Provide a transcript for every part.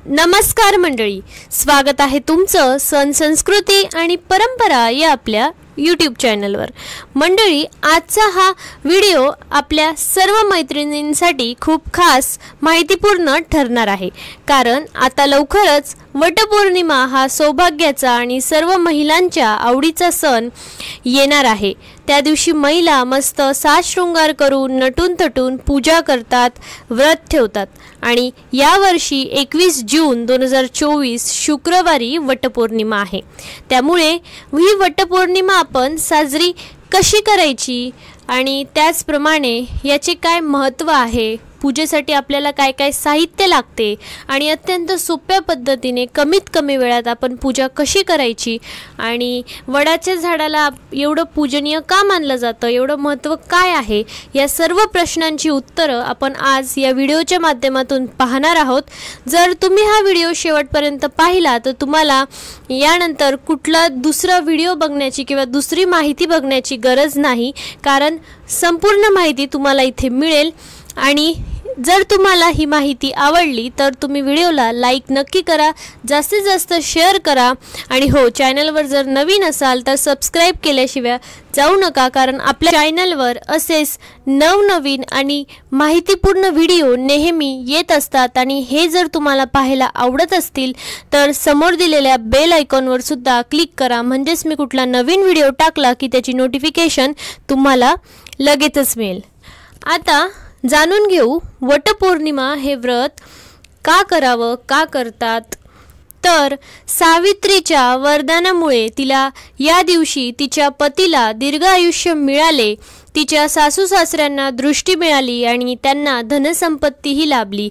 नमस्कार मंडळी, स्वागत आहे तुमचं सण संस्कृती आणि परंपरा या आपल्या यूट्यूब चॅनलवर। मंडळी, आजचा हा व्हिडिओ आपल्या सर्व मैत्रिणींसाठी खूप खास माहितीपूर्ण ठरणार आहे, कारण आता लवकरच वटपौर्णिमा हा सौभाग्याचा आणि सर्व महिलांच्या आवडीचा सण येणार आहे। त्या दिवशी महिला मस्त साज शृंगार करून नटून थटून पूजा करतात, व्रत ठेवतात आणि यावर्षी 21 जून 2024 शुक्रवारी वटपौर्णिमा आहे। त्यामुळे ही वटपौर्णिमा आपण साजरी कशी करायची आणि त्याचप्रमाणे याचे काय महत्त्व आहे, पूजेसाठी आपल्याला काय काय साहित्य लागते आणि अत्यंत सोप्या पद्धतीने कमीत कमी वेळात आपण पूजा कशी करायची आणि वडाच्या झाडाला एवढं पूजनीय का मानलं जातं, एवढं महत्त्व काय आहे, या सर्व प्रश्नांची उत्तरं आपण आज या व्हिडिओच्या माध्यमातून पाहणार आहोत। जर तुम्ही हा व्हिडिओ शेवटपर्यंत पाहिला तर तुम्हाला यानंतर कुठला दुसरा व्हिडिओ बघण्याची किंवा दुसरी माहिती बघण्याची गरज नाही, कारण संपूर्ण माहिती तुम्हाला इथे मिळेल। आणि जर तुम्हाला ही माहिती आवडली तर तुम्ही व्हिडिओला लाईक नक्की करा, जास्तीत जास्त शेअर करा आणि हो, चॅनलवर जर नवीन असाल तर सबस्क्राईब केल्याशिवाय जाऊ नका, कारण आपल्या चॅनलवर असेच नवनवीन आणि माहितीपूर्ण व्हिडिओ नेहमी येत असतात। आणि हे जर तुम्हाला पाहायला आवडत असतील तर समोर दिलेल्या बेल आयकॉनवर सुद्धा क्लिक करा, म्हणजेच मी कुठला नवीन व्हिडिओ टाकला की त्याची नोटिफिकेशन तुम्हाला लगेचच मिळेल। आता जाणून घेऊ वटपौर्णिमा हे व्रत का करावं, का करतात। तर सावित्रीच्या वरदानामुळे तिला या दिवशी तिच्या पतीला दीर्घ आयुष्य मिळाले, तिच्या सासू सासऱ्यांना दृष्टी मिळाली आणि त्यांना धनसंपत्तीही लाभली,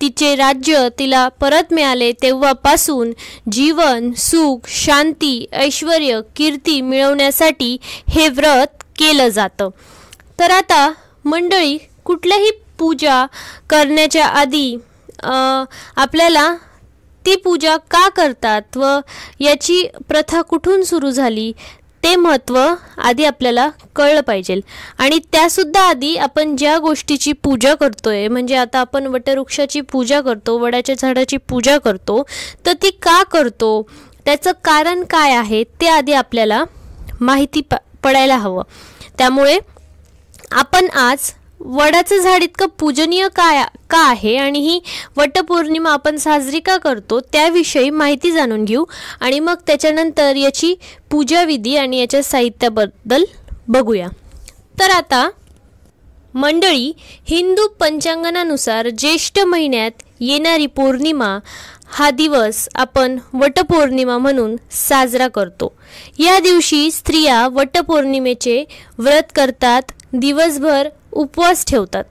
तिचे राज्य तिला परत मिळाले। तेव्हापासून जीवन, सुख, शांती, ऐश्वर्य, कीर्ती मिळवण्यासाठी हे व्रत केलं जातं। तर आता मंडळी, कुठल्याही पूजा करण्याच्या आधी आपल्याला ती पूजा का करतात व याची प्रथा कुठून सुरू झाली ते महत्त्व आधी आपल्याला कळलं पाहिजे। आणि त्यासुद्धा आधी आपण ज्या गोष्टीची पूजा करतोय, म्हणजे आता आपण वटवृक्षाची पूजा करतो, वडाच्या झाडाची पूजा करतो, तर ती का करतो, त्याचं कारण काय आहे ते आधी आपल्याला माहिती पडायला हवं। त्यामुळे आपण आज वडाचं झाड इतकं पूजनीय का आहे आणि ही वटपौर्णिमा आपण साजरी का करतो त्याविषयी माहिती जाणून घेऊ आणि मग त्याच्यानंतर याची पूजाविधी आणि याच्या साहित्याबद्दल बघूया। तर आता मंडळी, हिंदू पंचांगानुसार ज्येष्ठ महिन्यात येणारी पौर्णिमा हा दिवस आपण वटपौर्णिमा म्हणून साजरा करतो। या दिवशी स्त्रिया वटपौर्णिमेचे व्रत करतात, दिवसभर उपवास ठेवतात।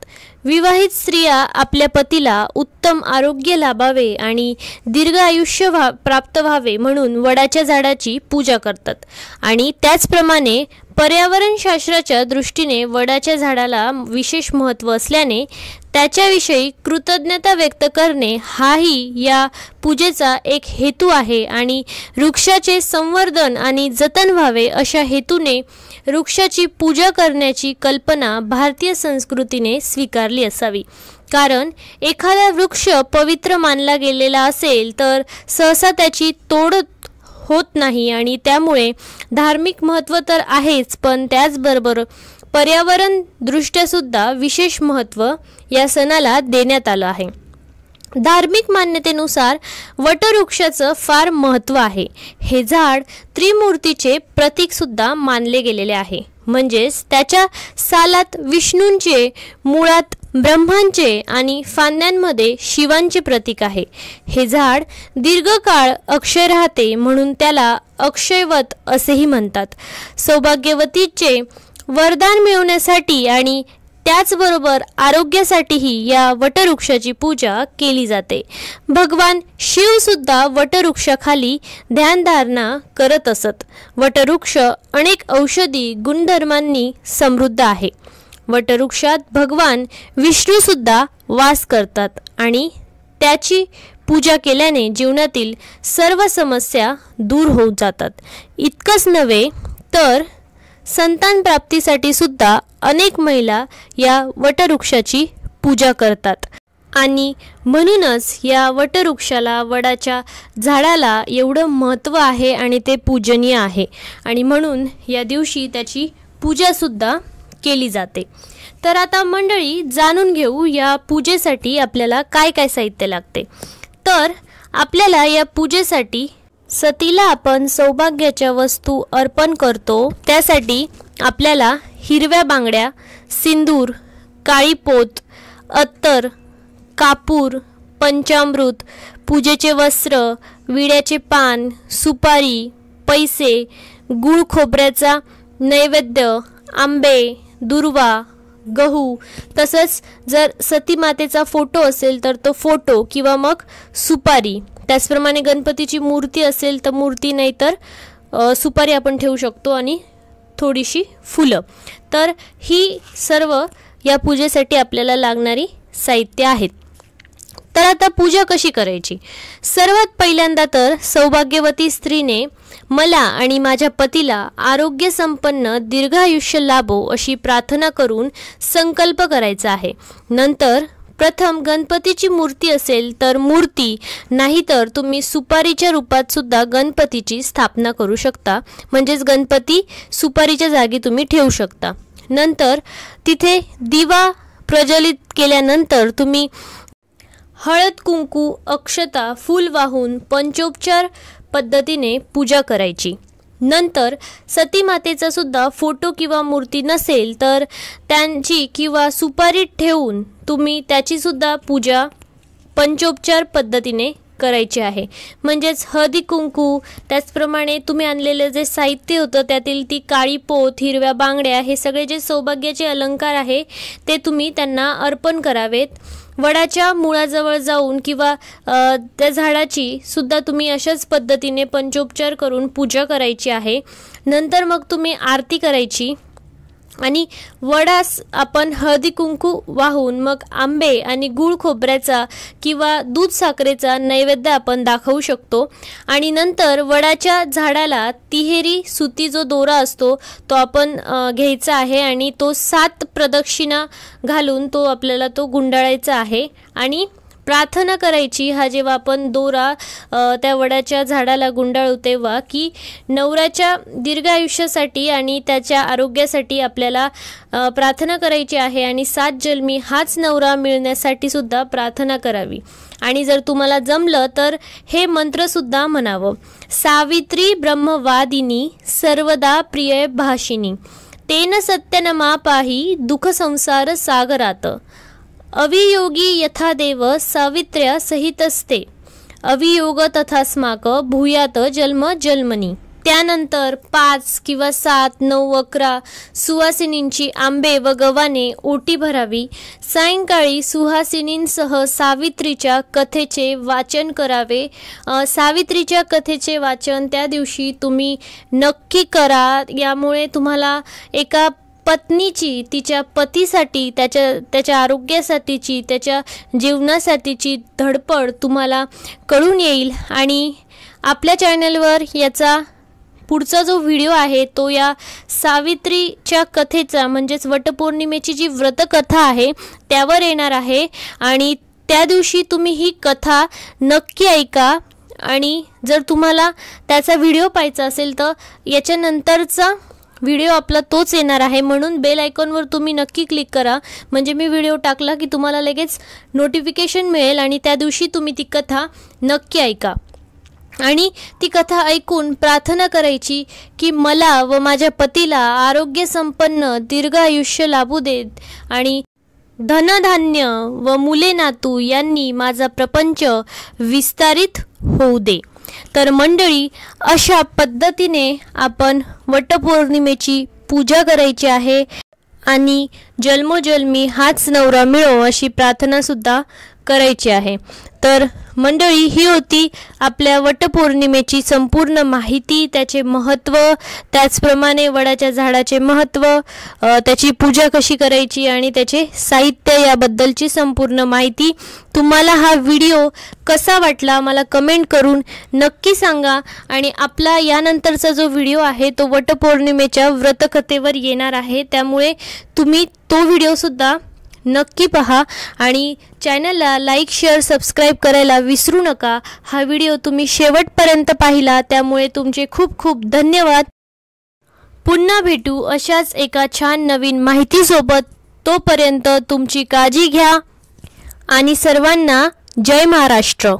विवाहित स्त्रिया आपल्या पतीला उत्तम आरोग्य लाभावे आणि दीर्घ आयुष्य प्राप्त व्हावे म्हणून वडाच्या झाडाची पूजा करतात। आणि त्याचप्रमाणे पर्यावरण शास्त्राच्या दृष्टीने वडाच्या झाडाला विशेष महत्त्व असल्याने त्याच्याविषयी कृतज्ञता व्यक्त करणे हाही या पूजेचा एक हेतू आहे। आणि वृक्षाचे संवर्धन आणि जतन व्हावे अशा हेतूने वृक्षाची पूजा करण्याची कल्पना भारतीय संस्कृतीने स्वीकारली असावी, कारण एखादा वृक्ष पवित्र मानला गेलेला असेल तर सहसा त्याची तोड होत नाही आणि त्यामुळे धार्मिक महत्त्व तर आहेच, पण त्याचबरोबर पर्यावरण दृष्ट्या सुद्धा विशेष महत्त्व या सणाला देण्यात आलं आहे। धार्मिक मान्यतेनुसार वटवृक्षाचं फार महत्त्व आहे। हे झाड त्रिमूर्तीचे प्रतीक सुद्धा मानले गेलेले आहे, म्हणजेच त्याच्या सालात विष्णूंचे, मुळात ब्रह्मांचे आणि फांद्यांमध्ये शिवांचे प्रतीक आहे। हे झाड दीर्घकाळ अक्षय राहते म्हणून त्याला अक्षयवट असेही म्हणतात। सौभाग्यवतीचे वरदान मिळवण्यासाठी आणि त्याचबरोबर आरोग्यासाठीही या वटवृक्षाची पूजा केली जाते। भगवान शिव सुद्धा वटवृक्षाखाली ध्यानधारणा करत असत। वटवृक्ष अनेक औषधी गुणधर्मांनी समृद्ध आहे। वटवृक्षात भगवान विष्णू सुद्धा वास करतात आणि त्याची पूजा केल्याने जीवनातील सर्व समस्या दूर होऊन जातात। इतकंच नव्हे तर संतान प्राप्तीसाठी सुद्धा अनेक महिला या वटवृक्षाची पूजा करतात। आणि म्हणूनच या वटवृक्षाला, वडाच्या झाडाला एवढं महत्त्व आहे आणि ते पूजनीय आहे आणि म्हणून या दिवशी त्याची पूजासुद्धा केली जाते. तर आता मंडळी जाणून घेऊ या पूजेसाठी आपल्याला काय काय साहित्य लागते. तर आपल्याला या पूजेसाठी सतीला आपण सौभाग्याच्या वस्तू अर्पण करतो, त्यासाठी आपल्याला हिरव्या बांगड्या, सिंदूर, काळी पोत, अत्तर, कापूर, पंचामृत, पूजेचे वस्त्र, विड्याचे पान, सुपारी, पैसे, गूळ खोबऱ्याचा नैवेद्य, आंबे, दुर्वा, गहू, तसंच जर सती मातेचा फोटो असेल तर तो फोटो किंवा मग सुपारी, त्याचप्रमाणे गणपतीची मूर्ती असेल तर मूर्ती, नाही तर सुपारी आपण ठेवू शकतो आणि थोडीशी फुलं. तर ही सर्व या पूजेसाठी आपल्याला लागणारी साहित्य आहेत. तर आता पूजा कशी करायची. सर्वात पहिल्यांदा तर सौभाग्यवती स्त्रीने मला आणि माझ्या पतीला आरोग्य संपन्न दीर्घायुष्य लाभो अशी प्रार्थना करून संकल्प करायचा आहे. नंतर प्रथम गणपतीची मूर्ती असेल तर मूर्ती, नाहीतर तुम्ही सुपारीच्या रूपात सुद्धा गणपतीची स्थापना करू शकता, म्हणजेच गणपती सुपारीच्या जागी तुम्ही ठेवू शकता. नंतर तिथे दिवा प्रज्वलित केल्यानंतर तुम्ही हळद, कुंकू, अक्षता, फूल वाहून पंचोपचार पद्धतीने पूजा करायची. नंतर सती मातेचा सुद्धा फोटो किंवा मूर्ती नसेल तर त्यांची किंवा सुपारी ठेवून तुम्ही त्याची सुद्धा पूजा पंचोपचार पद्धतीने करायची आहे. म्हणजेच हळदी कुंकू, त्याचप्रमाणे तुम्ही आणलेले जे साहित्य होतं त्यातील ती काळी पोत, हिरव्या बांगड्या, हे सगळे जे सौभाग्याचे अलंकार आहे ते तुम्ही त्यांना अर्पण करावेत. वडाच्या मुळाजवळ जाऊन किंवा त्या झाडाची सुद्धा तुम्ही अशाच पद्धतीने पंचोपचार करून पूजा करायची आहे. नंतर मग तुम्ही आरती करायची आणि वडास आपण हळदी कुंकू वाहून मग आंबे आणि गूळ खोबऱ्याचा किंवा दूध साखरेचा नैवेद्य आपण दाखवू शकतो. आणि नंतर वडाच्या झाडाला तिहेरी सुती जो दोरा असतो तो आपण घ्यायचा आहे आणि तो 7 प्रदक्षिणा घालून तो आपल्याला तो गुंडाळायचा आहे आणि प्रार्थना करायची. हा जेव्हा आपण दोरा त्या वडाच्या झाडाला गुंडाळू तेव्हा की नवऱ्याच्या दीर्घ आयुष्यासाठी आणि त्याच्या आरोग्यासाठी आपल्याला प्रार्थना करायची आहे आणि 7 जन्मी हाच नवरा मिळण्यासाठी सुद्धा प्रार्थना करावी. आणि जर तुम्हाला जमलं तर हे मंत्रसुद्धा म्हणावं. सावित्री ब्रह्मवादिनी सर्वदा प्रिय भाषिनी तेन सत्यनमा पाही दुःख संसार सागरात अवियोगी यथा देव सावित्र्या सहितस्ते अवियोग तथास्माक भूयात जन्म जन्मनी. त्यानंतर 5 किंवा 7, 9, 11 सुहासिनींची आंबे व गव्हाने ओटी भरावी. सायंकाळी सुहासिनींसह सावित्रीच्या कथेचे वाचन करावे. सावित्रीच्या कथेचे वाचन त्या दिवशी तुम्ही नक्की करा. यामुळे तुम्हाला एका पत्नीची तिच्या पतीसाठी, त्याच्या आरोग्यासाठीची, त्याच्या जीवनासाठीची धडपड तुम्हाला कळून येईल. आणि आपल्या चॅनलवर याचा पुढचा जो व्हिडिओ आहे तो या सावित्रीच्या कथेचा, म्हणजेच वटपौर्णिमेची जी व्रतकथा आहे त्यावर येणार आहे आणि त्या दिवशी तुम्ही ही कथा नक्की ऐका. आणि जर तुम्हाला त्याचा व्हिडिओ पाहायचा असेल तर याच्यानंतरचा व्हिडिओ आपला तोच येणार आहे, म्हणून बेल आयकॉनवर तुम्ही नक्की क्लिक करा, म्हणजे मी व्हिडिओ टाकला की तुम्हाला लगेच नोटिफिकेशन मिळेल आणि त्या दिवशी तुम्ही ती कथा नक्की ऐका. आणि ती कथा ऐकून प्रार्थना करायची की मला व माझ्या पतीला आरोग्य संपन्न दीर्घ आयुष्य लाभू देत आणि धनधान्य व मुले नातू यांनी माझा प्रपंच विस्तारित होऊ दे. तर मंडळी, अशा पद्धतीने आपण वटपौर्णिमेची पूजा करायची आहे आणि जन्मोजन्मी हाच नवरा मिळो अशी प्रार्थना सुद्धा करायची आहे. तर मंडळी, ही होती आपल्या वटपौर्णिमेची संपूर्ण माहिती, त्याचे महत्त्व, त्याचप्रमाणे वडाच्या झाडाचे महत्त्व, त्याची पूजा कशी करायची आणि त्याचे साहित्य याबद्दलची संपूर्ण माहिती. तुम्हाला हा व्हिडिओ कसा वाटला मला कमेंट करून नक्की सांगा. आणि आपला यानंतरचा जो व्हिडिओ आहे तो वटपौर्णिमेच्या व्रतकथेवर येणार आहे, त्यामुळे तुम्ही तो व्हिडिओसुद्धा नक्की पहा आणि चॅनलला लाईक शेअर सबस्क्राईब करायला विसरू नका. हा व्हिडिओ तुम्ही शेवटपर्यंत पाहिला त्यामुळे तुमचे खूप खूप धन्यवाद. पुन्हा भेटू अशाच एका छान नवीन माहितीसोबत. तोपर्यंत तुमची काळजी घ्या आणि सर्वांना जय महाराष्ट्र.